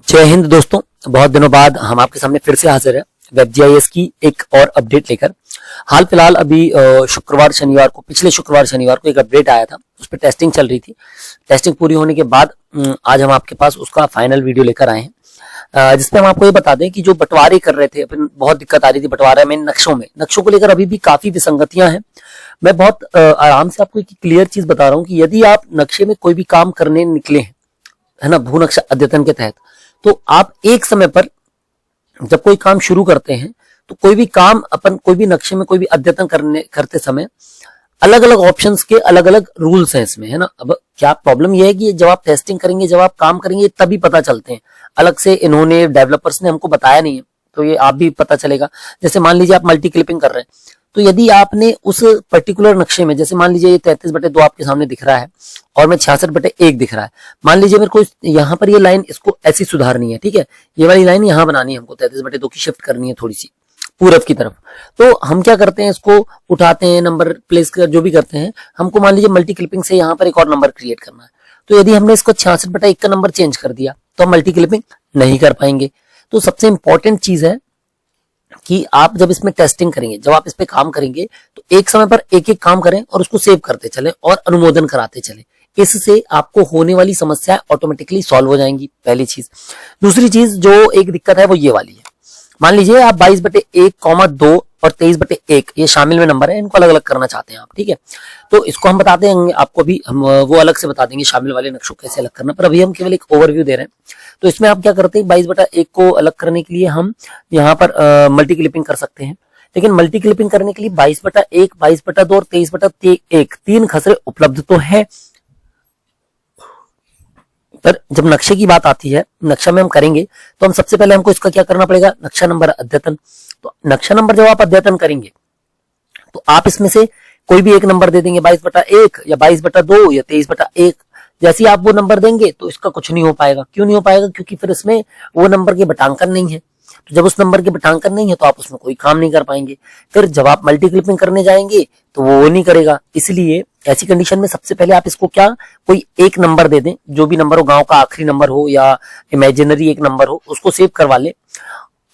जय हिंद दोस्तों। बहुत दिनों बाद हम आपके सामने फिर से हाजिर है WebGIS की एक और अपडेट लेकर। हाल फिलहाल अभी पिछले शुक्रवार शनिवार को एक अपडेट आया था, उस पर टेस्टिंग चल रही थी। टेस्टिंग पूरी होने के बाद आज हम आपके पास उसका फाइनल वीडियो लेकर आए हैं, जिसपे हम आपको ये बता दें कि जो बंटवारे कर रहे थे अपन, बहुत दिक्कत आ रही थी बंटवारे में, नक्शों को लेकर अभी भी काफी विसंगतियां हैं। मैं बहुत आराम से आपको एक क्लियर चीज बता रहा हूँ कि यदि आप नक्शे में कोई भी काम करने निकले हैं, है ना, भू नक्शा अद्यतन के तहत, तो आप एक समय पर जब कोई काम शुरू करते हैं तो कोई भी काम अपन कोई भी नक्शे में कोई भी अद्यतन करते समय अलग अलग ऑप्शंस के अलग अलग रूल्स हैं इसमें, है ना। अब क्या प्रॉब्लम यह है कि जब आप टेस्टिंग करेंगे, जब आप काम करेंगे, तभी पता चलते हैं। अलग से इन्होंने डेवलपर्स ने हमको बताया नहीं है, तो ये आप भी पता चलेगा। जैसे मान लीजिए आप मल्टी क्लिपिंग कर रहे हैं, तो यदि आपने उस पर्टिकुलर नक्शे में, जैसे मान लीजिए ये 33/2 आपके सामने दिख रहा है और मैं 66/1 दिख रहा है, मान लीजिए मेरे को यहाँ पर ये लाइन इसको ऐसी सुधारनी है, ठीक है, ये वाली लाइन यहाँ बनानी है हमको, 33/2 की शिफ्ट करनी है थोड़ी सी पूरब की तरफ। तो हम क्या करते हैं, इसको उठाते हैं, नंबर प्लेस कर जो भी करते हैं, हमको मान लीजिए मल्टी क्लिपिंग से यहाँ पर एक और नंबर क्रिएट करना है। तो यदि हमने इसको 66/1 का नंबर चेंज कर दिया तो हम मल्टी क्लिपिंग नहीं कर पाएंगे। तो सबसे इंपॉर्टेंट चीज है कि आप जब इसमें टेस्टिंग करेंगे, जब आप इस पे काम करेंगे, तो एक समय पर एक एक काम करें और उसको सेव करते चलें और अनुमोदन कराते चलें। इससे आपको होने वाली समस्याएं ऑटोमेटिकली सॉल्व हो जाएंगी, पहली चीज। दूसरी चीज जो एक दिक्कत है वो ये वाली है, मान लीजिए आप 22/1, 2 और 23/1 ये शामिल में नंबर है, इनको अलग अलग करना चाहते हैं आप, ठीक है। तो इसको हम बताते हैं आपको भी, हम वो अलग से बता देंगे शामिल वाले नक्शों कैसे अलग करना, पर अभी हम केवल एक ओवरव्यू दे रहे हैं। तो इसमें आप क्या करते हैं, 22/1 को अलग करने के लिए हम यहाँ पर मल्टी क्लिपिंग कर सकते हैं, लेकिन मल्टी क्लिपिंग करने के लिए 22/1, 22/2 और 23/1 तीन खसरे उपलब्ध तो है, पर जब नक्शे की बात आती है, नक्शा में हम करेंगे, तो हम सबसे पहले हमको इसका क्या करना पड़ेगा, नक्शा नंबर अद्यतन। तो नक्शा नंबर जब आप अद्यतन करेंगे तो आप इसमें से कोई भी एक नंबर दे देंगे, 22/1 या 22/2 या 23/1। जैसे आप वो नंबर देंगे तो इसका कुछ नहीं हो पाएगा। क्यों नहीं हो पाएगा? क्योंकि फिर इसमें वो नंबर के बटांकन नहीं है। तो जब उस नंबर के बटांकन नहीं है तो आप उसमें कोई काम नहीं कर पाएंगे। फिर जब आप मल्टी क्लिपिंग करने जाएंगे तो वो नहीं करेगा। इसलिए ऐसी कंडीशन में सबसे पहले आप इसको क्या, कोई एक नंबर दे दें, जो भी नंबर हो, गांव का आखिरी नंबर हो या इमेजिनरी एक नंबर हो, उसको सेव करवा ले,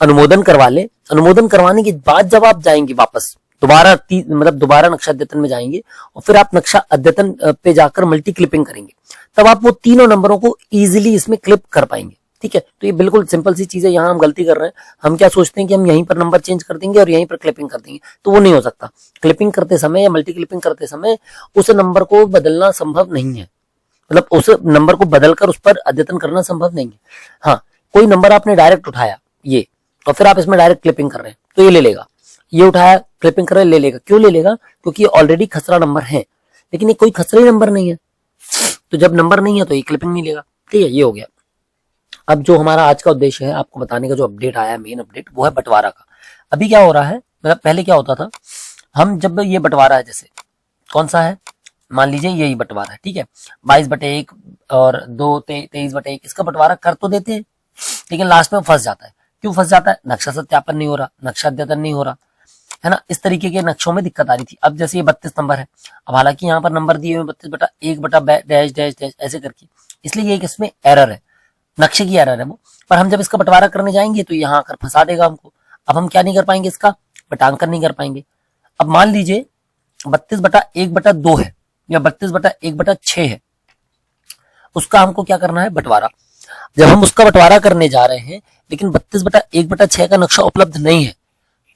अनुमोदन करवा ले। अनुमोदन करवाने के बाद जब आप जाएंगे वापस दोबारा नक्शा अद्यतन में जाएंगे और फिर आप नक्शा अद्यतन पे जाकर मल्टी क्लिपिंग करेंगे, तब आप वो तीनों नंबरों को इजीली इसमें क्लिप कर पाएंगे, ठीक है। तो ये बिल्कुल सिंपल सी चीज है। यहाँ हम गलती कर रहे हैं, हम क्या सोचते हैं कि हम यहीं पर नंबर चेंज कर देंगे और यहीं पर क्लिपिंग कर देंगे, तो वो नहीं हो सकता। क्लिपिंग करते समय या मल्टी क्लिपिंग करते समय उस नंबर को बदलना संभव नहीं है, मतलब उस नंबर को बदलकर उस पर अद्यतन करना संभव नहीं है। हाँ, कोई नंबर आपने डायरेक्ट उठाया ये, और फिर आप इसमें डायरेक्ट क्लिपिंग कर रहे हैं तो ये ले लेगा। ये उठाया, क्लिपिंग कर रहे, ले लेगा। क्यों ले लेगा? क्योंकि ऑलरेडी खसरा नंबर है, लेकिन ये कोई खसरा ही नंबर नहीं है, तो जब नंबर नहीं है तो ये क्लिपिंग नहीं लेगा, ठीक है। ये हो गया। अब जो हमारा आज का उद्देश्य है आपको बताने का, जो अपडेट आया है, मेन अपडेट, वो है बंटवारा का। अभी क्या हो रहा है, मतलब पहले क्या होता था, हम जब ये बंटवारा है, जैसे कौन सा है, मान लीजिए यही बंटवारा है, ठीक है, 22/1 और 2 23/1, इसका बंटवारा कर तो देते हैं, लेकिन लास्ट में फंस जाता है। क्यों फंस जाता है? नक्शा सत्यापन नहीं हो रहा, नक्शा अद्यतन नहीं हो रहा, है ना। इस तरीके के नक्शों में दिक्कत आ रही थी। अब जैसे ये 32 नंबर है, अब हालांकि यहाँ पर नंबर दिए हुए 32/1/डैश ऐसे करके, इसलिए ये इसमें एरर है, नक्शे की एरर है वो। पर हम जब इसका बंटवारा करने जाएंगे तो यहाँ आकर फंसा देगा हमको। अब हम क्या नहीं कर पाएंगे, इसका बटांकन नहीं कर पाएंगे। अब मान लीजिए 32/1/2 है या 32/1/6 है, उसका हमको क्या करना है, बंटवारा। जब हम उसका बंटवारा करने जा रहे हैं, लेकिन 32/1/6 का नक्शा उपलब्ध नहीं है,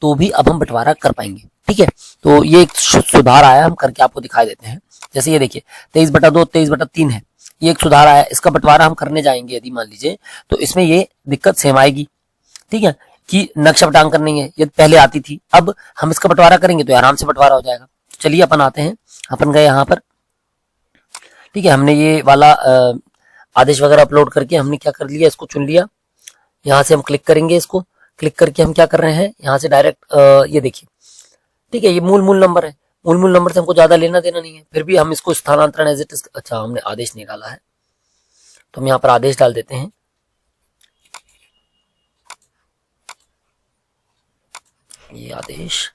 तो भी अब हम बंटवारा कर पाएंगे, ठीक है। तो ये एक सुधार आया, हम करके आपको दिखाई देते हैं। जैसे ये देखिए 23/2 23/3 है, ये एक सुधार आया। इसका बंटवारा हम करने जाएंगे यदि मान लीजिए, तो इसमें ये दिक्कत सेम आएगी, ठीक है, कि नक्शा बटांकन नहीं है, ये पहले आती थी। अब हम इसका बंटवारा करेंगे तो आराम से बंटवारा हो जाएगा। चलिए अपन आते हैं, अपन गए यहाँ पर, ठीक है, हमने ये वाला आदेश वगैरह अपलोड करके हमने क्या कर लिया, इसको चुन लिया। यहाँ से हम क्लिक करेंगे, इसको क्लिक करके हम क्या कर रहे हैं, यहाँ से डायरेक्ट ये देखिए, ठीक है, ये मूल नंबर है, मूल नंबर से हमको ज्यादा लेना देना नहीं है। फिर भी हम इसको स्थानांतरण एज इट इज, अच्छा हमने आदेश निकाला है तो हम यहाँ पर आदेश डाल देते हैं, ये आदेश।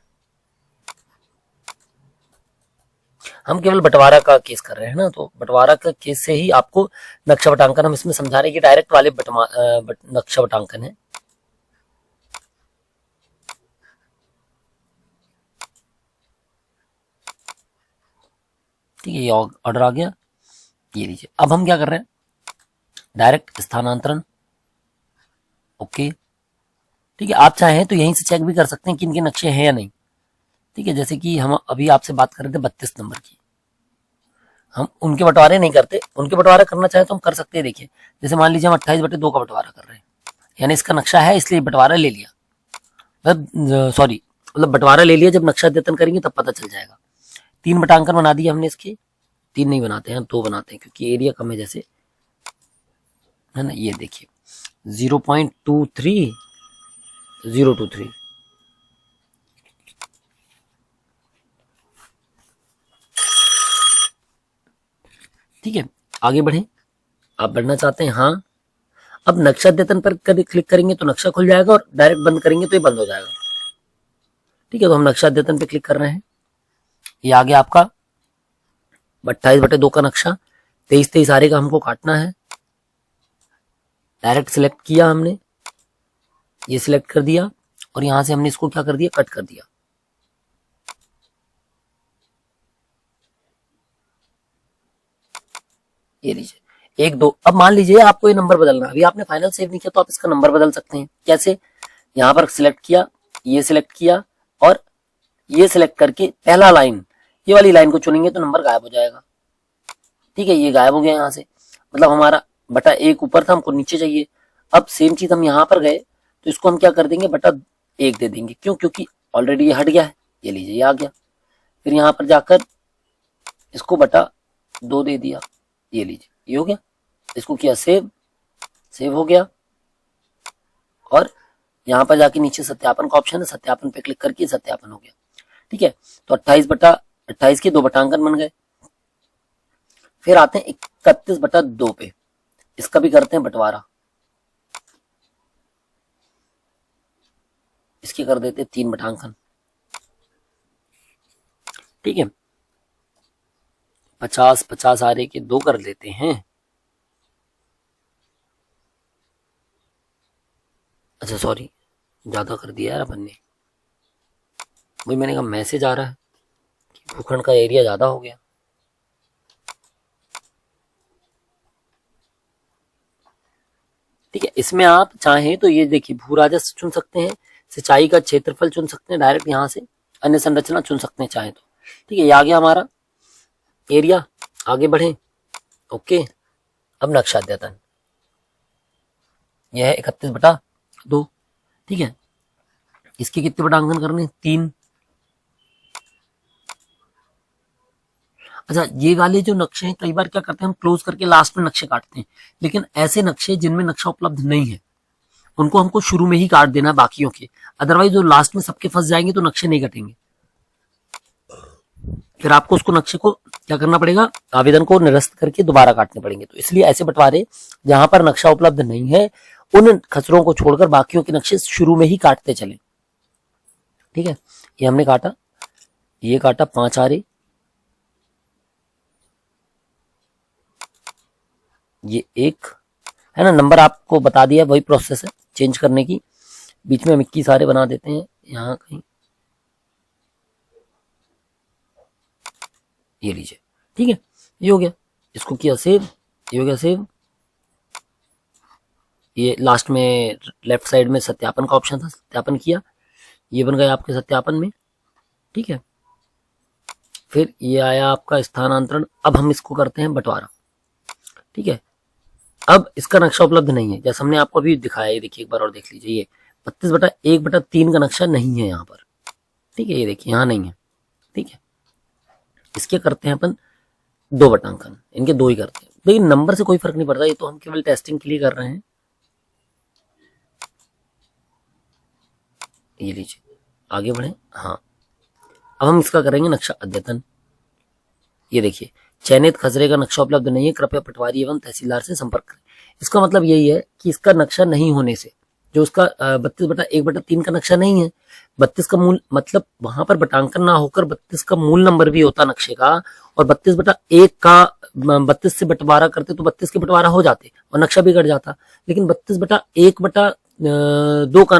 हम केवल बंटवारा का केस कर रहे हैं ना, तो बंटवारा का केस से ही आपको नक्शा बटांकन हम इसमें समझा रहे हैं कि डायरेक्ट वाले नक्शा बटांकन है। ठीक है, ये ऑर्डर आ गया, ये लीजिए। अब हम क्या कर रहे हैं, डायरेक्ट स्थानांतरण। ओके, ठीक है, आप चाहें तो यहीं से चेक भी कर सकते हैं कि इनके नक्शे हैं या नहीं। ठीक है, जैसे कि हम अभी आपसे बात कर रहे थे 32 नंबर की, हम उनके बंटवारे नहीं करते, उनके बंटवारा करना चाहे तो हम कर सकते हैं। देखिए, जैसे मान लीजिए हम 28/2 का बंटवारा कर रहे हैं, यानी इसका नक्शा है इसलिए बंटवारा ले लिया, मतलब सॉरी, मतलब बंटवारा ले लिया, जब नक्शा अद्यतन करेंगे तब पता चल जाएगा। 3 बटांकन बना दिए हमने इसके, 3 नहीं बनाते हैं, 2 बनाते हैं क्योंकि एरिया कम है, जैसे है ना। ये देखिए 0.23023, ठीक है। आगे बढ़े, आप बढ़ना चाहते हैं, हाँ। अब नक्शा अद्यतन पर क्लिक करेंगे तो नक्शा खुल जाएगा, और डायरेक्ट बंद करेंगे तो ये बंद हो जाएगा। ठीक है, तो हम नक्शा अद्यतन पे क्लिक कर रहे हैं। ये आ गया आपका 28/2 का नक्शा। 23 आरे का हमको काटना है। डायरेक्ट सिलेक्ट किया हमने, ये सिलेक्ट कर दिया, और यहां से हमने इसको क्या कर दिया, कट कर दिया। ये लीजिए 1 2। अब मान लीजिए आपको ये नंबर बदलना है, अभी आपने फाइनल सेव नहीं किया तो आप इसका नंबर बदल सकते हैं। कैसे, यहां पर सिलेक्ट किया, ये सिलेक्ट किया, और ये सिलेक्ट करके पहला लाइन, ये वाली लाइन को चुनेंगे तो नंबर गायब हो जाएगा। ठीक है, ये गायब हो गया यहाँ से, मतलब हमारा बटा 1 ऊपर था, हमको नीचे चाहिए। अब सेम चीज हम यहाँ पर गए तो इसको हम क्या कर देंगे, बटा 1 दे देंगे। क्यों, क्योंकि ऑलरेडी ये हट गया है। ये लीजिए, ये आ गया। फिर यहाँ पर जाकर इसको बटा 2 दे दिया। ये लीजिए, ये हो गया। इसको किया सेव, सेव हो गया। और यहाँ पर जाके नीचे सत्यापन का ऑप्शन है, सत्यापन पे क्लिक करके सत्यापन हो गया। ठीक है, तो 28/28 के 2 बटांकन बन गए। फिर आते हैं 31/2 पे, इसका भी करते हैं बंटवारा। इसके कर देते 3 बटांकन। ठीक है, 50 आरे के 2 कर देते हैं। अच्छा सॉरी, ज्यादा कर दिया यार अपन ने। वही मैंने कहा मैसेज आ रहा है कि भूखंड का एरिया ज्यादा हो गया। ठीक है, इसमें आप चाहें तो ये देखिए भू राजस्व चुन सकते हैं, सिंचाई का क्षेत्रफल चुन सकते हैं डायरेक्ट यहाँ से, अन्य संरचना चुन सकते हैं चाहे तो। ठीक है, ये आ गया हमारा एरिया। आगे बढ़े। ओके, अब नक्शा अद्यतन, यह है 31/2। ठीक है, इसके कितने बटांकन करने, 3। अच्छा, ये वाले जो नक्शे हैं कई बार क्या करते हैं, हम क्लोज करके लास्ट में नक्शे काटते हैं, लेकिन ऐसे नक्शे जिनमें नक्शा उपलब्ध नहीं है उनको हमको शुरू में ही काट देना है बाकियों के, अदरवाइज जो लास्ट में सबके फंस जाएंगे तो नक्शे नहीं कटेंगे। फिर आपको उसको नक्शे को क्या करना पड़ेगा, आवेदन को निरस्त करके दोबारा काटने पड़ेंगे। तो इसलिए ऐसे बंटवारे जहां पर नक्शा उपलब्ध नहीं है उन खसरों को छोड़कर बाकियों के नक्शे शुरू में ही काटते चले। ठीक है, ये हमने काटा, ये काटा 5 आरे, ये 1 है ना। नंबर आपको बता दिया, वही प्रोसेस है चेंज करने की। बीच में हम 21 आरे बना देते हैं यहाँ कहीं, ये लीजिए। ठीक है, ये हो गया। इसको किया सेव, ये हो गया सेव। ये लास्ट में लेफ्ट साइड में सत्यापन का ऑप्शन था, सत्यापन किया, ये बन गया आपके सत्यापन में। ठीक है, फिर ये आया आपका स्थानांतरण। अब हम इसको करते हैं बंटवारा। ठीक है, अब इसका नक्शा उपलब्ध नहीं है, जैसे हमने आपको अभी दिखाया। ये देखिए एक बार और देख लीजिए, ये 32/1/3 का नक्शा नहीं है यहाँ पर। ठीक है, ये देखिए यहाँ नहीं है। ठीक है, इसके करते हैं अपन 2 बटांकन, इनके 2 ही करते हैं, लेकिन नंबर से कोई फर्क नहीं पड़ता, ये तो हम केवल टेस्टिंग के लिए कर रहे हैं। ये लीजिए, आगे बढ़े। हाँ, अब हम इसका करेंगे नक्शा अद्यतन। ये देखिए, चयनित खसरे का नक्शा उपलब्ध नहीं है, कृपया पटवारी एवं तहसीलदार से संपर्क करें। इसका मतलब यही है कि इसका नक्शा नहीं होने से जो उसका 32/1/3 का नक्शा नहीं है। 32 का मूल मतलब वहां पर बटांकन ना होकर 32 का मूल नंबर भी होता नक्शे का, और 32/1 का 32 से बंटवारा करते तो 32 के बंटवारा हो जाते और नक्शा भी कट जाता। लेकिन 32/1/2 का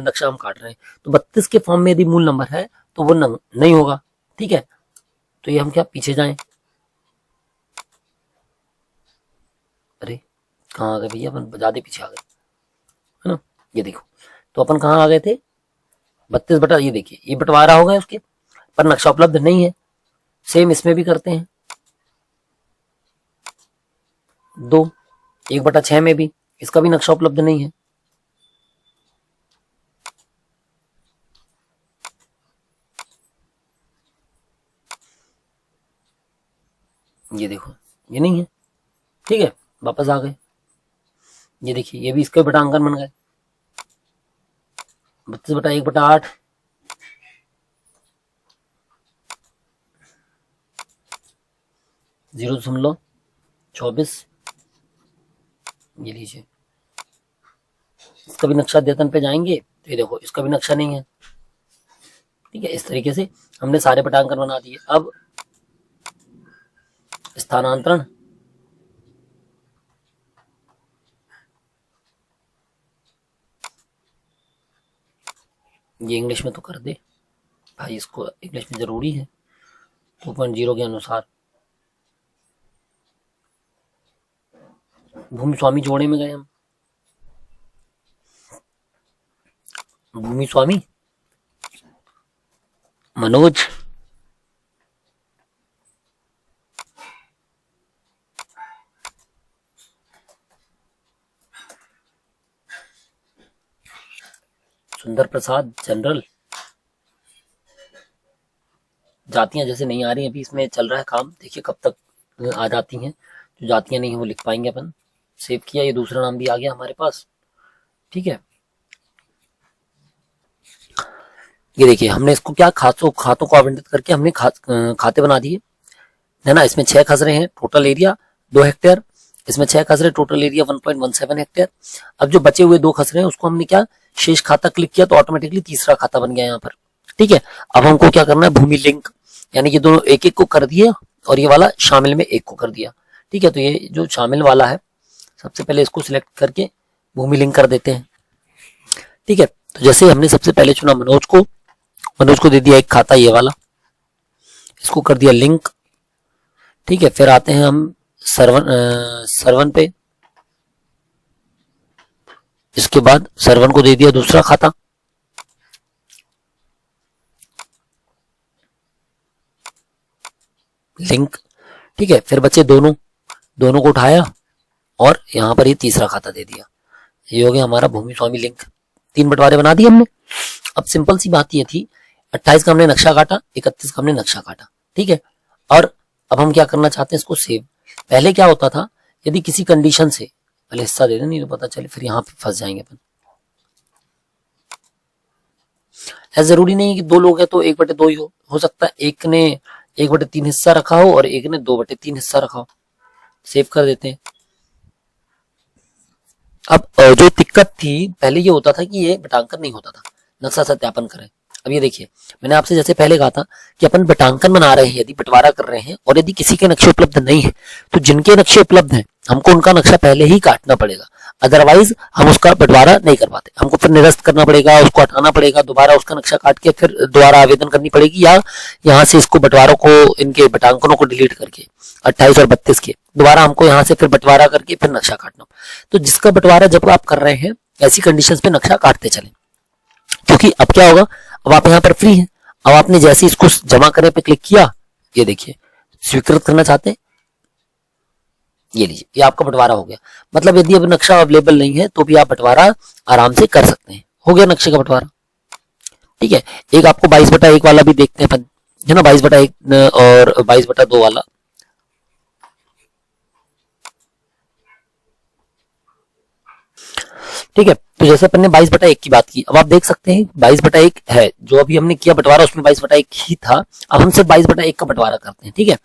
नक्शा हम काट रहे हैं, तो 32 के फॉर्म में यदि मूल नंबर है तो वो नहीं होगा। ठीक है, तो ये हम क्या पीछे जाएं, अरे कहाँ आ गए भैया, अपन ज्यादा पीछे आ गए है ना। ये देखो, तो अपन कहाँ आ गए थे, 32 ये देखिए ये बंटवारा हो गया उसके, पर नक्शा उपलब्ध नहीं है। सेम इसमें भी करते हैं, 1/6 में भी इसका भी नक्शा उपलब्ध नहीं है। ये देखो ये नहीं है। ठीक है, वापस आ गए, ये देखिए ये भी इसके बटांकन बन गए, 32/1/8, 0.24, ये लीजिए। इसका भी नक्शा अद्यतन पे जाएंगे तो ये देखो इसका भी नक्शा नहीं है। ठीक है, इस तरीके से हमने सारे पटांकन बना दिए। अब स्थानांतरण, ये इंग्लिश में तो कर दे भाई, इसको इंग्लिश में जरूरी है 2.0 के अनुसार। भूमि स्वामी जोड़े में गए हम, भूमि स्वामी मनोज, सुंदर प्रसाद जनरल। जातियां जैसे नहीं आ रही अभी, इसमें चल रहा है काम, देखिए कब तक आ जाती हैं। जो जातियां नहीं है वो लिख पाएंगे अपन। सेव किया, ये दूसरा नाम भी आ गया हमारे पास। ठीक है, ये देखिए हमने इसको क्या खातों को आवंटित करके हमने खाते बना दिए है ना। इसमें 6 खसरे हैं, टोटल एरिया 2 हेक्टेयर। इसमें 6 खसरे, टोटल एरिया 1.17 हेक्टेयर। अब जो बचे हुए 2 खसरे हैं उसको हमने क्या शेष खाता क्लिक किया तो ऑटोमेटिकली तीसरा खाता बन गया यहाँ पर। ठीक है, अब हमको क्या करना है, भूमि लिंक, यानी कि दोनों एक एक को कर दिया और ये वाला शामिल में एक को कर दिया। ठीक है, तो ये जो शामिल वाला है सबसे पहले इसको सिलेक्ट करके भूमि लिंक कर देते हैं। ठीक है, तो जैसे हमने सबसे पहले चुना मनोज को दे दिया एक खाता ये वाला, इसको कर दिया लिंक। ठीक है, फिर आते हैं हम सरवन पे, इसके बाद सरवन को दे दिया दूसरा खाता। लिंक। ठीक है, फिर बचे दोनों को उठाया और यहां पर ये तीसरा खाता दे दिया। ये हो गया हमारा भूमि स्वामी लिंक। 3 बंटवारे बना दिए हमने। अब सिंपल सी बात ये थी, 28 का हमने नक्शा काटा, 31 का हमने नक्शा काटा। ठीक है, और अब हम क्या करना चाहते हैं, इसको सेव। पहले क्या होता था, यदि किसी कंडीशन से, पहले हिस्सा दे दें नहीं तो पता चले फिर यहाँ पे फंस जाएंगे अपन। ऐसा जरूरी नहीं है कि 2 लोग हैं तो 1/2 ही हो सकता है एक ने 1/3 हिस्सा रखा हो और एक ने 2/3 हिस्सा रखा हो। सेव कर देते हैं। अब जो दिक्कत थी पहले ये होता था कि ये बटांकन नहीं होता था, नक्शा सत्यापन करें। अब ये देखिए, मैंने आपसे जैसे पहले कहा था कि अपन बटांकन बना रहे हैं, यदि बंटवारा कर रहे हैं और यदि किसी के नक्शे उपलब्ध नहीं है तो जिनके नक्शे उपलब्ध हैं हमको उनका नक्शा पहले ही काटना पड़ेगा, अदरवाइज हम उसका बंटवारा नहीं कर पाते। हमको फिर निरस्त करना पड़ेगा, उसको हटाना पड़ेगा, दोबारा उसका नक्शा काट के फिर दोबारा आवेदन करनी पड़ेगी, या यहाँ से इसको बंटवारों को, इनके बटांकनों को डिलीट करके 28 और 32 के दोबारा हमको यहाँ से फिर बंटवारा करके फिर नक्शा काटना। तो जिसका बंटवारा जब आप कर रहे हैं ऐसी कंडीशंस पे नक्शा काटते चले, क्योंकि अब क्या होगा, अब आप यहाँ पर फ्री हैं। अब आपने जैसे इसको जमा करने पे क्लिक किया, ये देखिए स्वीकृत करना चाहते हैं, ये लीजिए ये आपका बंटवारा हो गया। मतलब यदि अब नक्शा अवेलेबल नहीं है तो भी आप बंटवारा आराम से कर सकते हैं। हो गया नक्शे का बंटवारा। ठीक है, एक आपको 22/1 वाला भी देखते हैं है ना, 22/1 और 22/2 वाला। ठीक है, तो जैसे अपन ने 22/1 की बात की, अब आप देख सकते हैं 22/1 है, जो अभी हमने किया बंटवारा उसमें 22/1 ही था। अब हम सिर्फ 22/1 का बंटवारा करते हैं। ठीक है,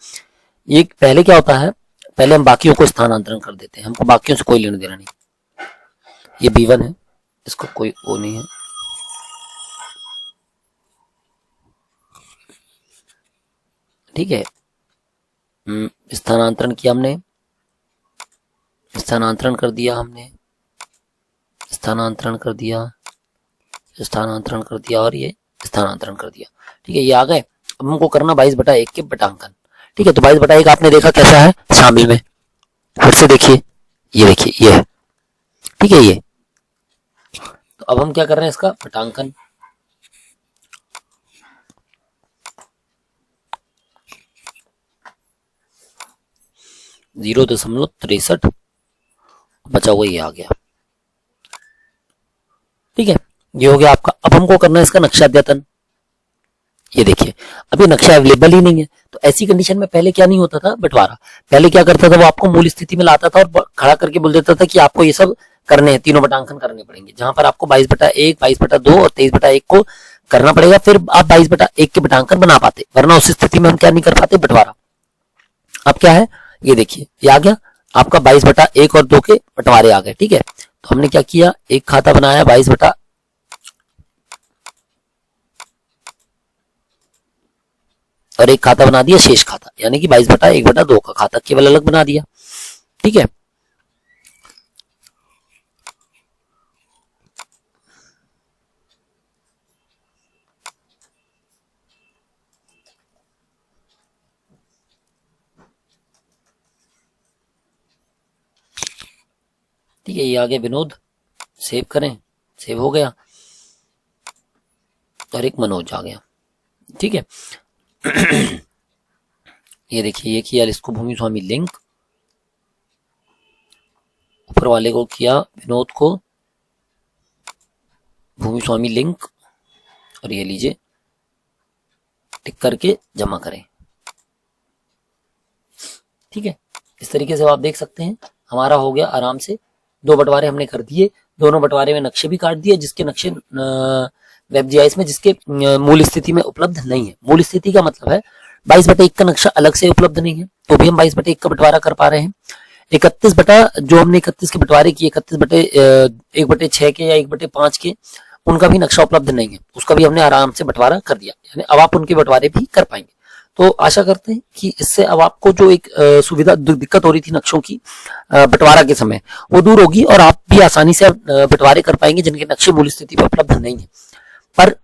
ये पहले क्या होता है, पहले हम बाकियों को स्थानांतरण कर देते हैं, हमको बाकियों से कोई लेना देना नहीं। ये B1 है, इसको कोई वो नहीं है, ठीक है। स्थानांतरण किया हमने, स्थानांतरण कर दिया हमने, स्थानांतरण कर दिया, स्थानांतरण कर दिया और ये स्थानांतरण कर दिया, ठीक है। ये आ गए। अब हमको करना 22/1 के बटांकन, ठीक है। तो 22/1 आपने देखा कैसा है शामिल में, फिर से देखिए, ये देखिए ये है, ठीक है ये। तो अब हम क्या कर रहे हैं, इसका बटांकन। जीरो 0.63 बचा हुआ ये आ गया, ठीक है। ये हो गया आपका। अब हमको करना है इसका नक्शा अद्यतन। ये देखिए अब ये नक्शा अवेलेबल ही नहीं है, तो ऐसी कंडीशन में पहले क्या नहीं होता था बंटवारा, पहले क्या करता था वो आपको मूल स्थिति में लाता था और खड़ा करके बोल देता था कि आपको ये सब करने हैं, तीनों बटांकन करने पड़ेंगे, जहां पर आपको 22/1, 22/2 और 23/1 को करना पड़ेगा, फिर आप 22/1 के बटांकन बना पाते, वरना उस स्थिति में हम क्या नहीं कर पाते, बंटवारा। अब क्या है, ये देखिए ये आ गया आपका 22/1 और 2 के बंटवारे आ गए, ठीक है। तो हमने क्या किया, एक खाता बनाया 22 और एक खाता बना दिया शेष खाता, यानी कि 22/1/2 का खाता केवल अलग बना दिया, ठीक है। ठीक है, ये आ गया विनोद, सेव करें, सेव हो गया, और एक मनोज आ गया, ठीक है। ये देखिए ये किया इसको भूमि स्वामी लिंक, ऊपर वाले को किया विनोद को भूमि स्वामी लिंक, और ये लीजिए टिक करके जमा करें, ठीक है। इस तरीके से आप देख सकते हैं हमारा हो गया आराम से, 2 बंटवारे हमने कर दिए, दोनों बंटवारे में नक्शे भी काट दिए, जिसके नक्शे वेबजीआईएस में जिसके मूल स्थिति में उपलब्ध नहीं है। मूल स्थिति का मतलब है 22/1 का नक्शा अलग से उपलब्ध नहीं है, तो भी हम 22/1 का बंटवारा कर पा रहे हैं। 31 बटा जो हमने 31 के बंटवारे किए, 31/1/6 के या 1/5 के, उनका भी नक्शा उपलब्ध नहीं है, उसका भी हमने आराम से बंटवारा कर दिया, यानी अब आप उनके बंटवारे भी कर पाएंगे। तो आशा करते हैं कि इससे अब आपको जो एक सुविधा दिक्कत हो रही थी नक्शों की बंटवारा के समय, वो दूर होगी और आप भी आसानी से बंटवारे कर पाएंगे जिनके नक्शे मूल स्थिति पर उपलब्ध नहीं है। पर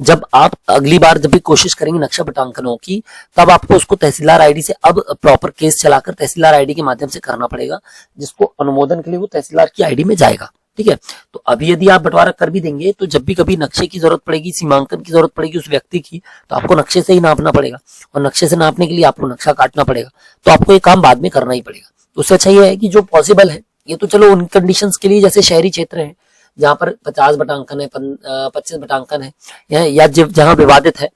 जब आप अगली बार जब भी कोशिश करेंगे नक्शा बटांकनों की, तब आपको उसको तहसीलदार आईडी से अब प्रॉपर केस चलाकर तहसीलदार आईडी के माध्यम से करना पड़ेगा, जिसको अनुमोदन के लिए वो तहसीलदार की आईडी में जाएगा, ठीक है। तो अभी यदि आप बंटवारा कर भी देंगे, तो जब भी कभी नक्शे की जरूरत पड़ेगी, सीमांकन की जरूरत पड़ेगी उस व्यक्ति की, तो आपको नक्शे से ही नापना पड़ेगा, और नक्शे से नापने के लिए आपको नक्शा काटना पड़ेगा, तो आपको ये काम बाद में करना ही पड़ेगा। तो उससे अच्छा ये है कि जो पॉसिबल है, ये तो चलो उन कंडीशंस के लिए, जैसे शहरी क्षेत्र है जहां पर 50 बटांकन है, 25 बटांकन है, या जहां विवादित है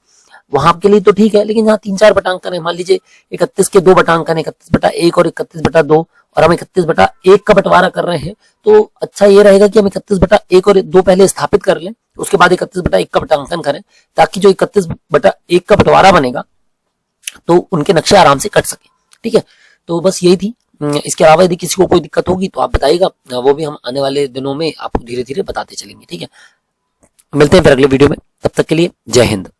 वहां के लिए तो ठीक है, लेकिन जहां 3-4 बटांकन है, मान लीजिए 31 के 2 बटांकन है, 31/1 और 31/2, और हम 31/1 का बंटवारा कर रहे हैं, तो अच्छा ये रहेगा कि हम 31/1 और 2 पहले स्थापित कर लें, उसके बाद 31/1 का बटांकन करें, ताकि जो 31/1 का बंटवारा बनेगा तो उनके नक्शे आराम से कट सके, ठीक है। तो बस यही थी। इसके अलावा यदि किसी को कोई दिक्कत होगी तो आप बताइएगा, वो भी हम आने वाले दिनों में आपको धीरे धीरे बताते चलेंगे, ठीक है। मिलते हैं फिर अगले वीडियो में, तब तक के लिए जय हिंद।